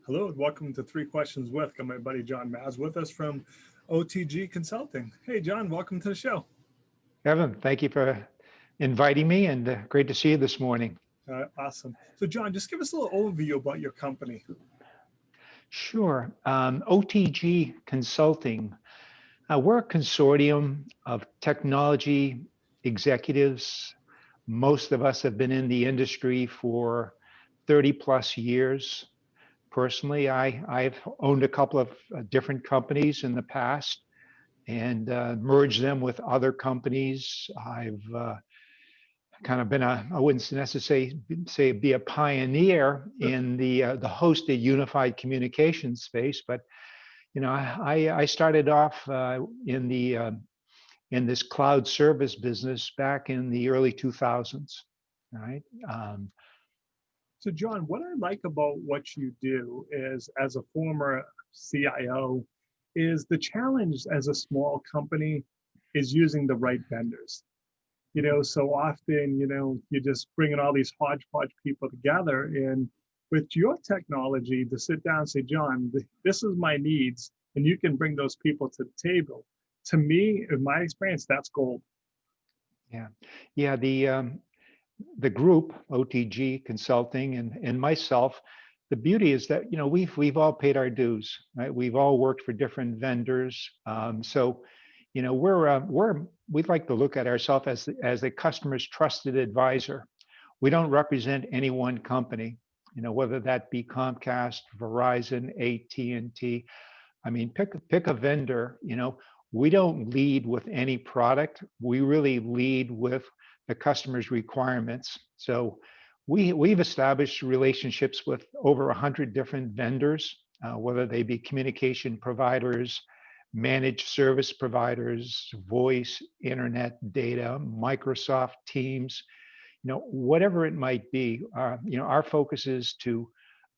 Hello and welcome to Three Questions With. Got my buddy John Maz with us from OTG Consulting. Hey John, welcome to the show. Kevin, thank you for inviting me and great to see you this morning. Awesome. So John, just give us a little overview about your company. Sure. OTG Consulting, we're a consortium of technology executives. Most of us have been in the industry for 30 plus years. Personally, I've owned a couple of different companies in the past and merged them with other companies. I've kind of been I wouldn't necessarily say be a pioneer in the hosted unified communication space, but I started off in this cloud service business back in the early 2000s, right? So John, what I like about what you do is, as a former CIO, is the challenge as a small company is using the right vendors. So often, you're just bringing all these hodgepodge people together. And with your technology, to sit down and say, John, this is my needs, and you can bring those people to the table. To me, in my experience, that's gold. Yeah. The group OTG Consulting and myself, the beauty is that we've all paid our dues, right? We've all worked for different vendors, so we'd like to look at ourselves as a customer's trusted advisor. We don't represent any one company, whether that be Comcast, Verizon, AT&T. I mean, pick a vendor. We don't lead with any product. We really lead with the customer's requirements. So we've established relationships with over 100 different vendors, whether they be communication providers, managed service providers, voice, internet, data, Microsoft Teams, whatever it might be. Our focus is to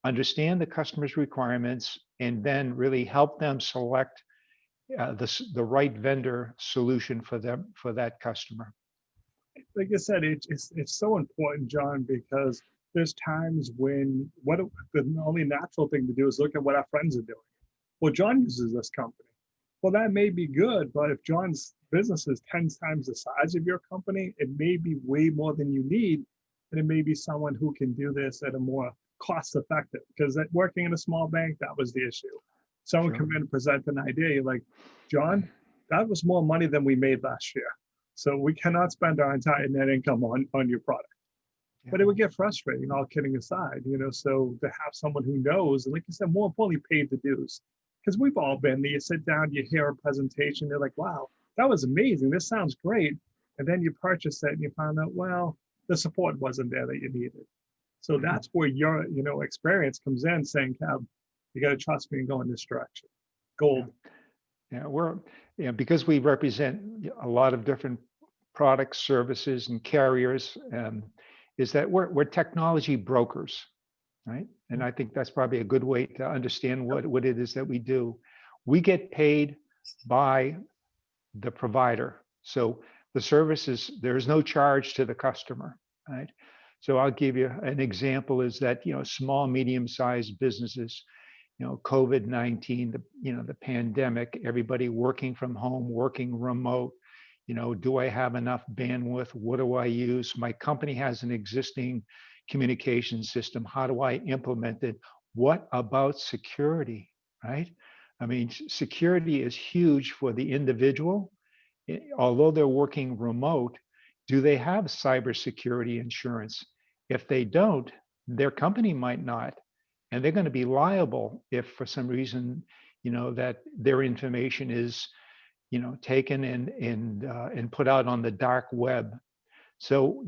understand the customer's requirements and then really help them select the right vendor solution for that customer. Like I said, it's so important, John, because there's times when the only natural thing to do is look at what our friends are doing. Well, John uses this company. Well, that may be good, but if John's business is 10 times the size of your company, it may be way more than you need. And it may be someone who can do this at a more cost effective, because working in a small bank, that was the issue. Someone come in and present an idea. You're like, John, that was more money than we made last year. So we cannot spend our entire net income on your product. Yeah. But it would get frustrating, all kidding aside, so to have someone who knows, and like you said, more importantly, paid the dues. Because we've all been there. You sit down, you hear a presentation, you're like, wow, that was amazing. This sounds great. And then you purchase it and you find out, well, the support wasn't there that you needed. So that's where your, experience comes in, saying, Kev, you got to trust me and go in this direction. Gold. Yeah, because we represent a lot of different products, services, and carriers, is that we're technology brokers. Right? And I think that's probably a good way to understand what it is that we do. We get paid by the provider. So the services, there's no charge to the customer, right? So I'll give you an example is that, small, medium-sized businesses, COVID-19, the pandemic, everybody working from home, working remote, do I have enough bandwidth? What do I use? My company has an existing communication system. How do I implement it? What about security, right? I mean, security is huge for the individual. Although they're working remote, do they have cybersecurity insurance? If they don't, their company might not, and they're going to be liable if for some reason, that their information is, taken and put out on the dark web. So,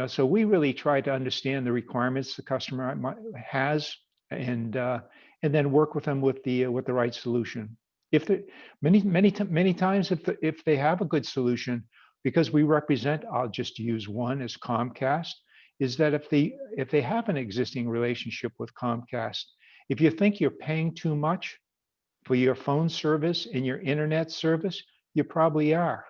so we really try to understand the requirements the customer has, and then work with them with the right solution. If many times if they have a good solution, because we represent, I'll just use one as Comcast, is that if they have an existing relationship with Comcast, if you think you're paying too much for your phone service and your internet service, you probably are.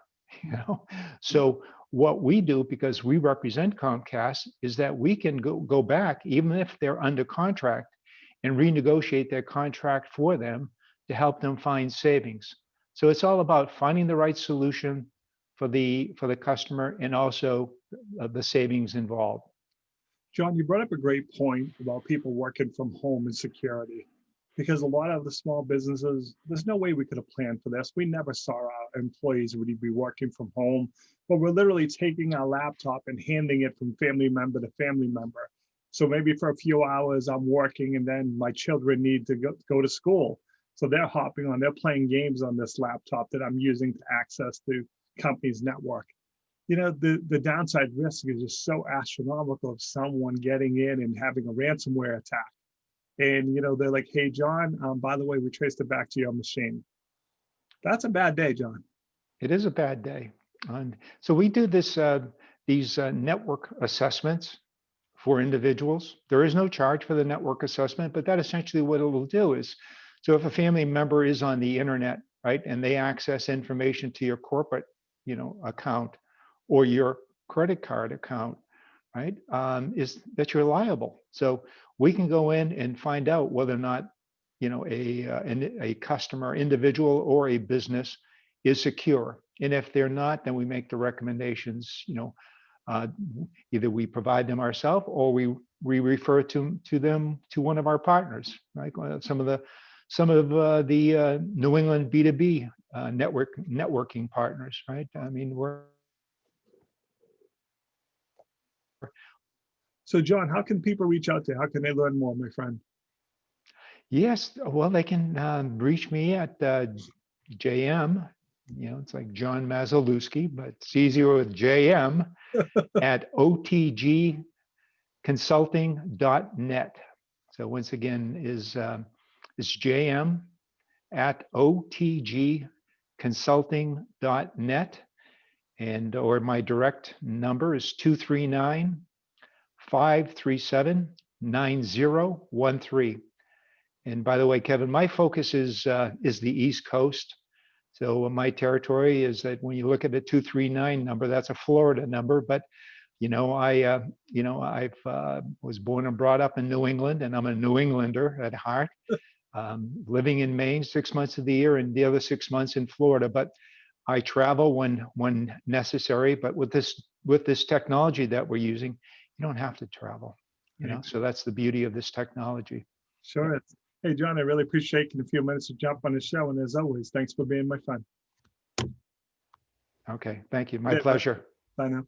So what we do, because we represent Comcast, is that we can go back, even if they're under contract, and renegotiate their contract for them to help them find savings. So it's all about finding the right solution for the customer and also the savings involved. John, you brought up a great point about people working from home and security, because a lot of the small businesses, there's no way we could have planned for this. We never saw our employees would be working from home, but we're literally taking our laptop and handing it from family member to family member. So maybe for a few hours I'm working and then my children need to go to school. So they're hopping on, they're playing games on this laptop that I'm using to access the company's network. You know, the downside risk is just so astronomical of someone getting in and having a ransomware attack. And, you know, they're like, hey, John, by the way, we traced it back to your machine. That's a bad day, John. It is a bad day. And so we do these network assessments for individuals. There is no charge for the network assessment, but that essentially what it will do is, so if a family member is on the internet, right, and they access information to your corporate, you know, account or your credit card account, right, is that you're liable. So we can go in and find out whether or not, you know, a customer, individual or a business is secure. And if they're not, then we make the recommendations, you know, either we provide them ourselves or we refer to them to one of our partners, right? Some of the New England B2B networking partners, right? I mean, So John, how can people reach out to you? How can they learn more, my friend? yes, well, they can reach me at JM, you know, it's like John Mazalewski, but it's easier with JM at otgconsulting.net. So once again, is JM at otgconsulting.net, and or my direct number is 239-537-9013. And by the way, Kevin, my focus is the East Coast. So my territory is that when you look at the 239 number, that's a Florida number. But you know, I was born and brought up in New England, and I'm a New Englander at heart. Living in Maine 6 months of the year, and the other 6 months in Florida. But I travel when necessary. But with this technology that we're using, you don't have to travel. You know, so that's the beauty of this technology. Sure. Hey, John, I really appreciate taking a few minutes to jump on the show. And as always, thanks for being my friend. Okay, thank you. My pleasure. Bye now.